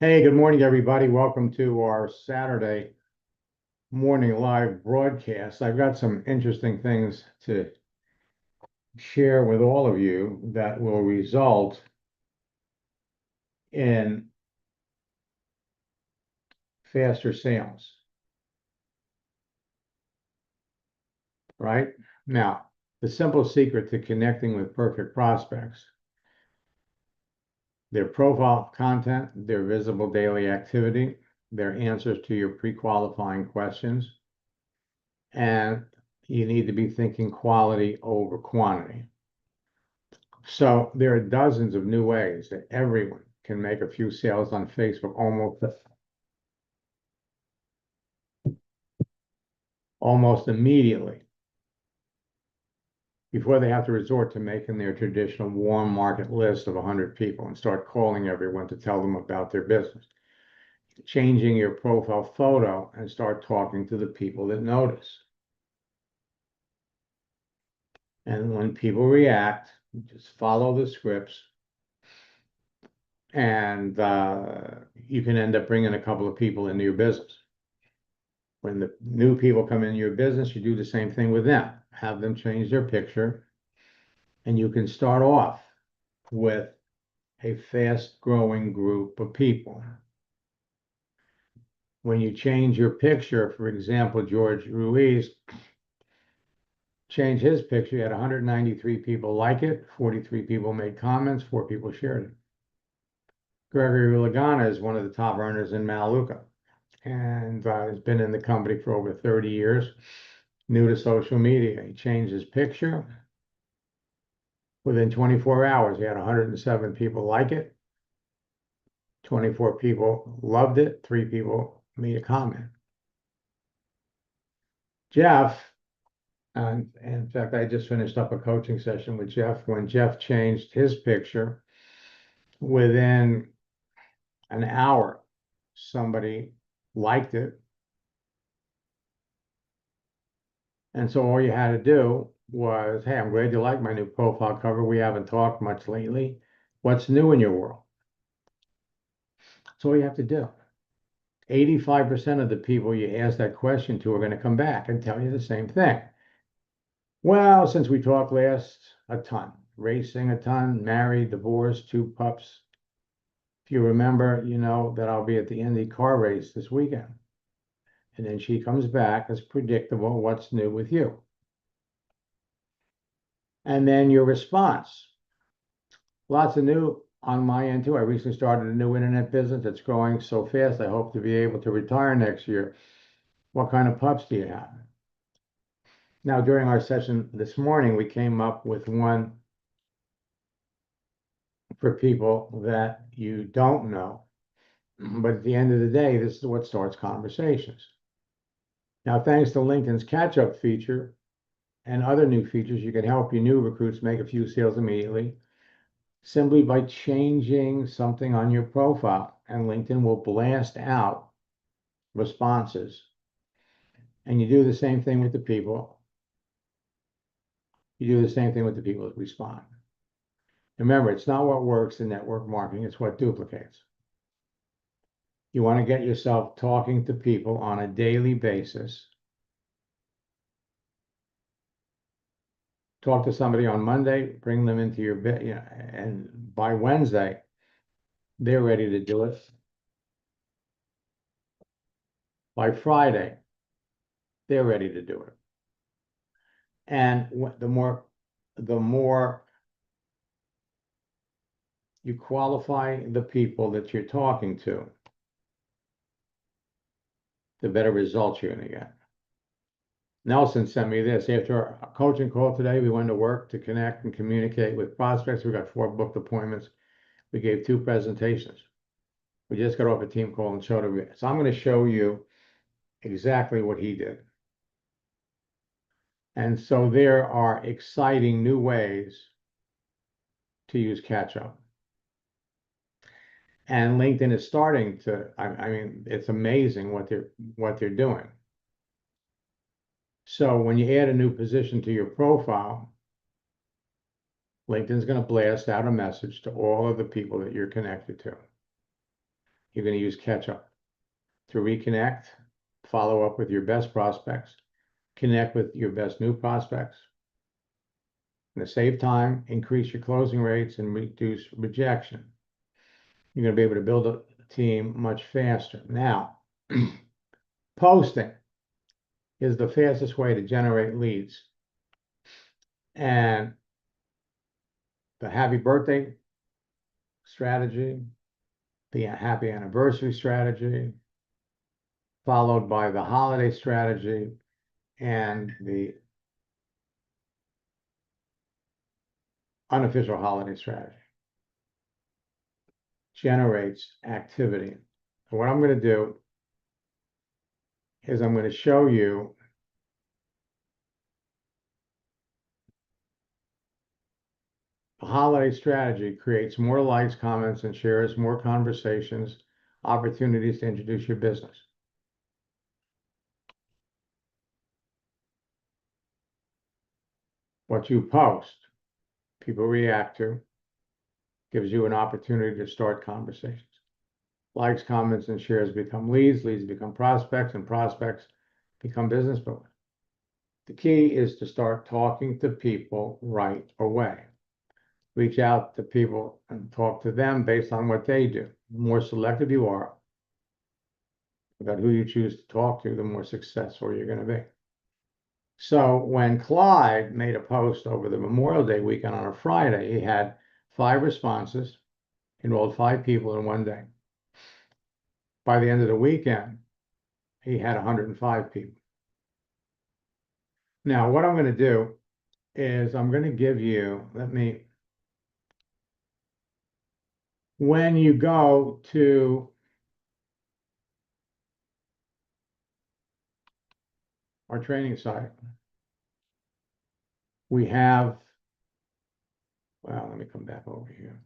Hey, good morning, everybody. Welcome to our Saturday morning live broadcast. I've got some interesting things to share with all of you that will result in faster sales, right? Now, the simple secret to connecting with perfect prospects, their profile content, their visible daily activity, their answers to your pre-qualifying questions, and you need to be thinking quality over quantity. So there are dozens of new ways that everyone can make a few sales on Facebook almost immediately before they have to resort to making their traditional warm market list of 100 people and start calling everyone to tell them about their business. Changing your profile photo and start talking to the people that notice. And when people react, just follow the scripts and you can end up bringing a couple of people into your business. When the new people come into your business, you do the same thing with them. Have them change their picture, and you can start off with a fast growing group of people. When you change your picture, for example, George Ruiz changed his picture, he had 193 people like it, 43 people made comments, 4 people shared it. Gregory Lagana is one of the top earners in Melaleuca and has been in the company for over 30 years, new to social media. He changed his picture. Within 24 hours, he had 107 people like it, 24 people loved it, 3 people made a comment. Jeff, and in fact, I just finished up a coaching session with Jeff. When Jeff changed his picture, within an hour, somebody liked it. And so all you had to do was, hey, I'm glad you like my new profile cover. We haven't talked much lately. What's new in your world? That's all you have to do. 85% of the people you ask that question to are going to come back and tell you the same thing. Well, since we talked last, a ton. Racing a ton, married, divorced, 2 pups. If you remember, you know that I'll be at the Indy car race this weekend. And then she comes back as predictable. What's new with you? And then your response. Lots of new on my end too. I recently started a new internet business that's growing so fast. I hope to be able to retire next year. What kind of pups do you have? Now, during our session this morning, we came up with one for people that you don't know. But at the end of the day, this is what starts conversations. Now, thanks to LinkedIn's catch-up feature and other new features, you can help your new recruits make a few sales immediately simply by changing something on your profile. And LinkedIn will blast out responses. And you do the same thing with the people. You do the same thing with the people that respond. Remember, it's not what works in network marketing, it's what duplicates. You want to get yourself talking to people on a daily basis. Talk to somebody on Monday, bring them into your bed, and by Wednesday, they're ready to do it. By Friday, they're ready to do it. And the more you qualify the people that you're talking to, the better results you're going to get. Nelson sent me this. After our coaching call today, we went to work to connect and communicate with prospects. We got 4 booked appointments. We gave 2 presentations. We just got off a team call and showed them. So I'm going to show you exactly what he did. And so there are exciting new ways to use catch-up. And LinkedIn is starting to, I mean, it's amazing what they're doing. So when you add a new position to your profile, LinkedIn's going to blast out a message to all of the people that you're connected to. you're going to use catch-up to reconnect, follow up with your best prospects, connect with your best new prospects, and to save time, increase your closing rates, and reduce rejection. You're going to be able to build a team much faster. Now, posting is the fastest way to generate leads. And the happy birthday strategy, the happy anniversary strategy, followed by the holiday strategy and the unofficial holiday strategy generates activity. So what I'm going to do is I'm going to show you the holiday strategy creates more likes, comments, and shares, more conversations, opportunities to introduce your business. What you post, people react to, gives you an opportunity to start conversations. Likes, comments, and shares become leads, leads become prospects, and prospects become business builders. The key is to start talking to people right away. Reach out to people and talk to them based on what they do. The more selective you are about who you choose to talk to, the more successful you're going to be. So when Clyde made a post over the Memorial Day weekend on a Friday, he had 5 responses, enrolled 5 people in one day. By the end of the weekend, he had 105 people. Now, what I'm going to do is I'm going to give you, when you go to our training site, we have, well, let me come back over here.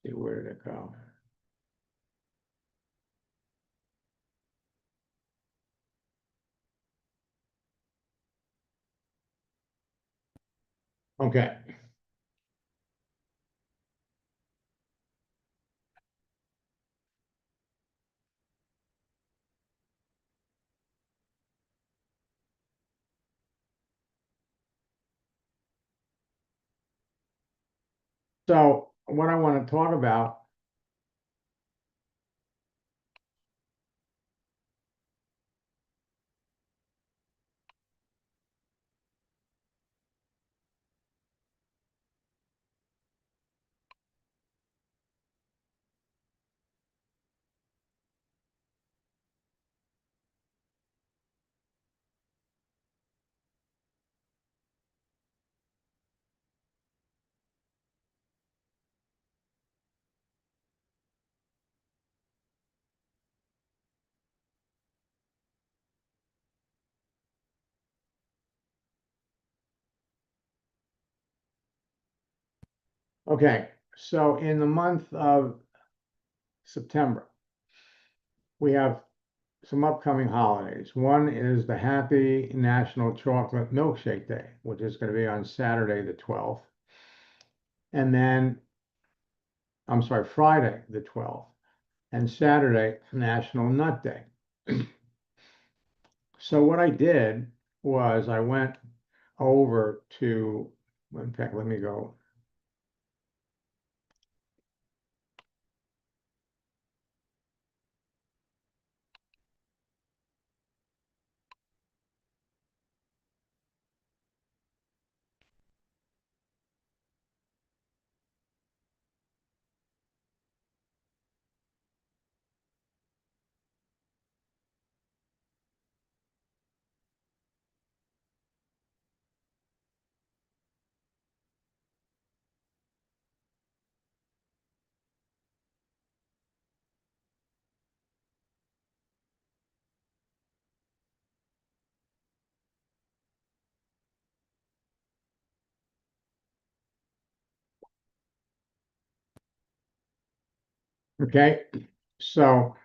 See, where did it go? Okay. So what I want to talk about Okay, so in the month of September, we have some upcoming holidays. One is the Happy National Chocolate Milkshake Day, which is going to be on Saturday the 12th. And then, I'm sorry, Friday the 12th. And Saturday, National Nut Day. So what I did was I went over to, in fact, let me go. Okay, so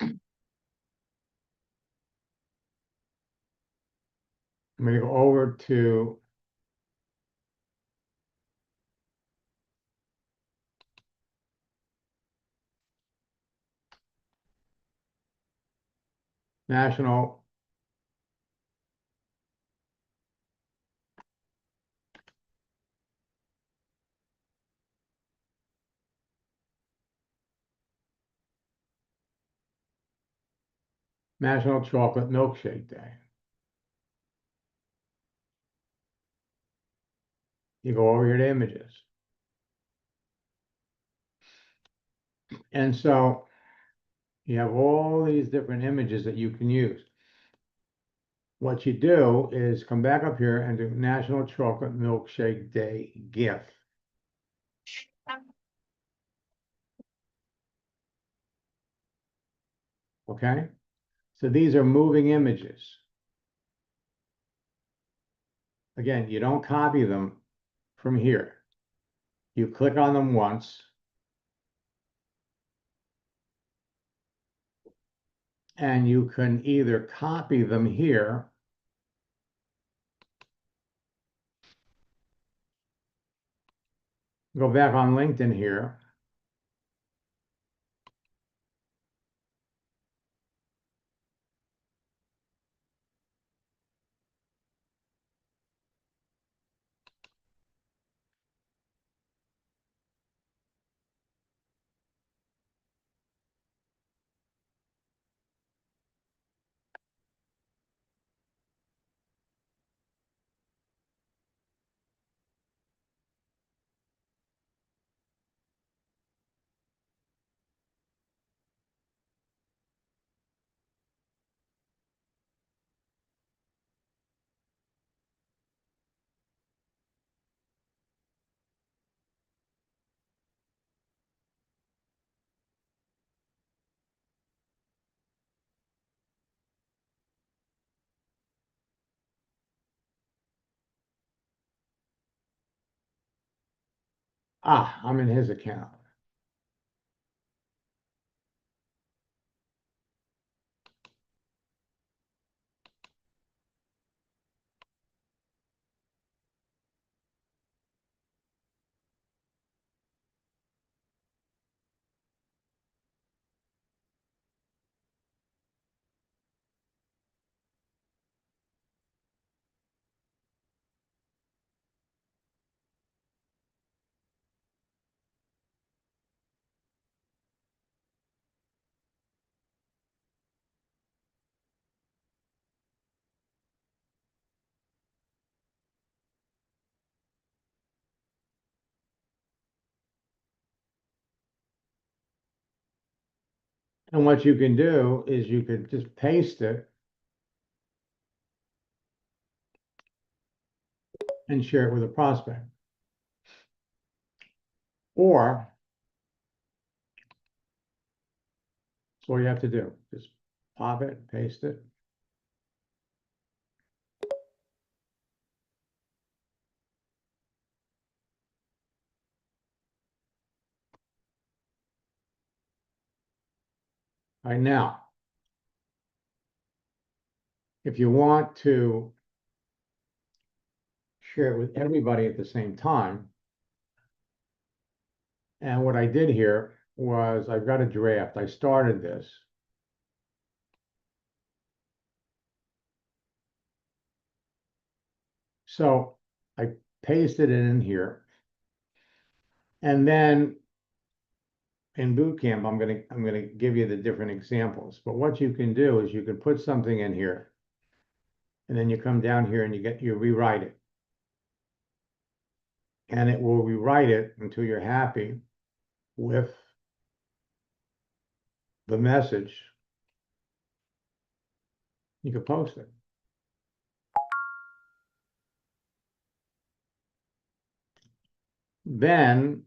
I'm going to go over to National National Chocolate Milkshake Day. You go over here to images. And so you have all these different images that you can use. What you do is come back up here and do National Chocolate Milkshake Day GIF. Okay? So these are moving images. Again, you don't copy them from here. You click on them once, and you can either copy them here, go back on LinkedIn here, I'm in his account. And what you can do is you could just paste it and share it with a prospect. Or that's all you have to do. Just pop it, paste it. All right, now, if you want to share it with everybody at the same time, and what I did here was I've got a draft. I started this. So I pasted it in here. And then in boot camp, I'm gonna give you the different examples. But what you can do is you can put something in here, and then you come down here and you rewrite it. And it will rewrite it until you're happy with the message. You can post it. Then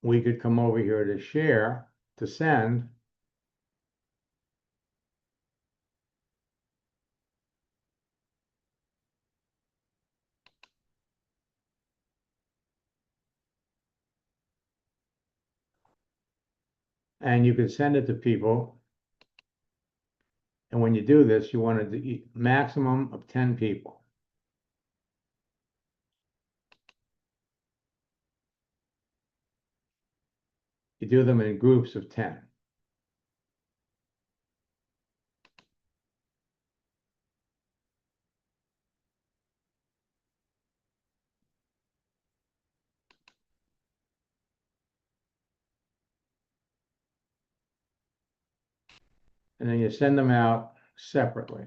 we could come over here to share, to send. And you can send it to people. And when you do this, you want to maximum of 10 people. You do them in groups of 10. And then you send them out separately.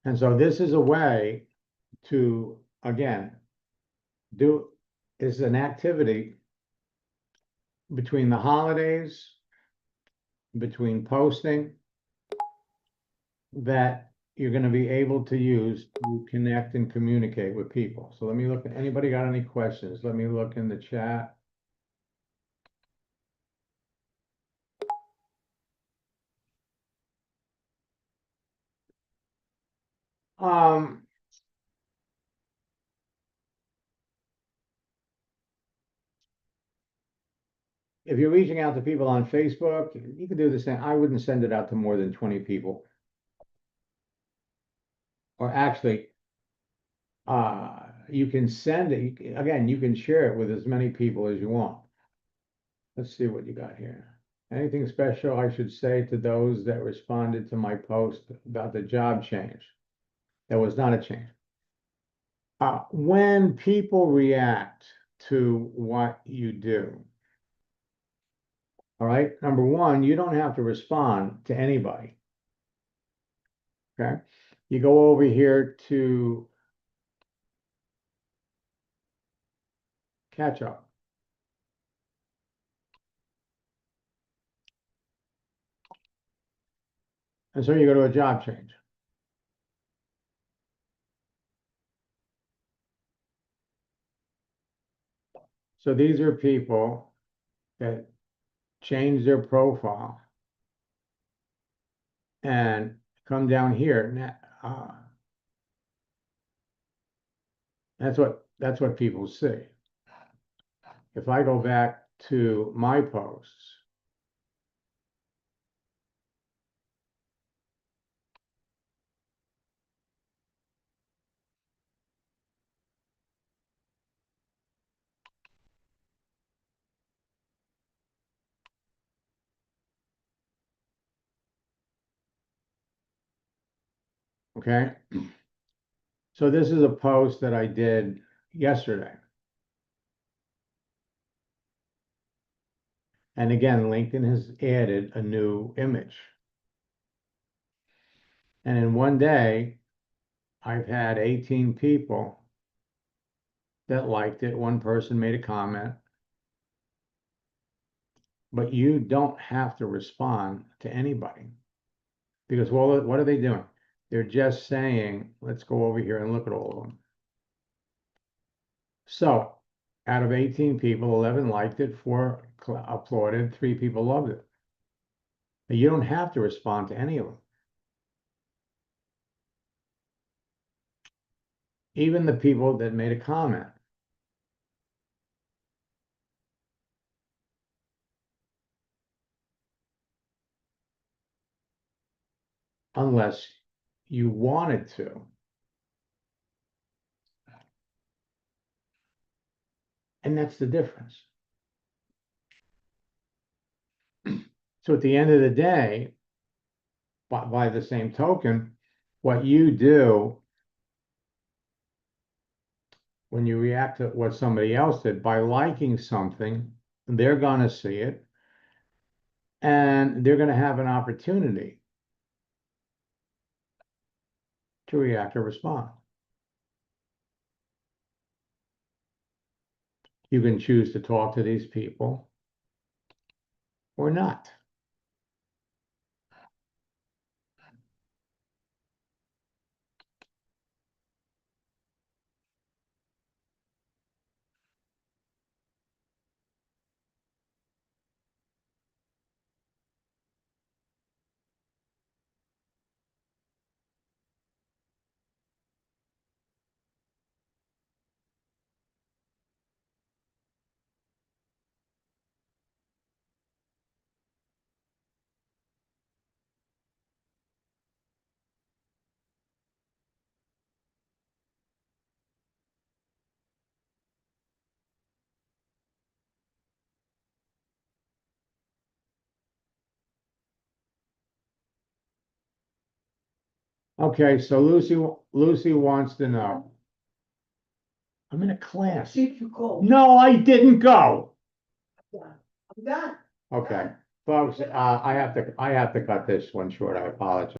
And so this is a way to, again, is an activity between the holidays, between posting, that you're going to be able to use to connect and communicate with people. So let me look. Anybody got any questions? Let me look in the chat. Um, if you're reaching out to people on Facebook, you can do the same. I wouldn't send it out to more than 20 people. Or actually, you can send it, again, you can share it with as many people as you want. Let's see what you got here. Anything special I should say to those that responded to my post about the job change? That was not a change. When people react to what you do, all right, number one, you don't have to respond to anybody. Okay. You go over here to catch up. And so you go to a job change. So these are people that change their profile and come down here. That's what people see. If I go back to my posts, okay? So this is a post that I did yesterday. And again, LinkedIn has added a new image. And in one day, I've had 18 people that liked it. One person made a comment. But you don't have to respond to anybody. Because, well, what are they doing? They're just saying, let's go over here and look at all of them. So out of 18 people, 11 liked it, 4 applauded, 3 people loved it. But you don't have to respond to any of them. Even the people that made a comment. Unless you wanted to. And that's the difference. So at the end of the day, by the same token, what you do when you react to what somebody else did, by liking something, they're going to see it and they're going to have an opportunity to react or respond. You can choose to talk to these people or not. Okay, so Lucy wants to know. I'm in a class. Did you go? No, I didn't go. I'm done. Okay, folks, I have to cut this one short. I apologize.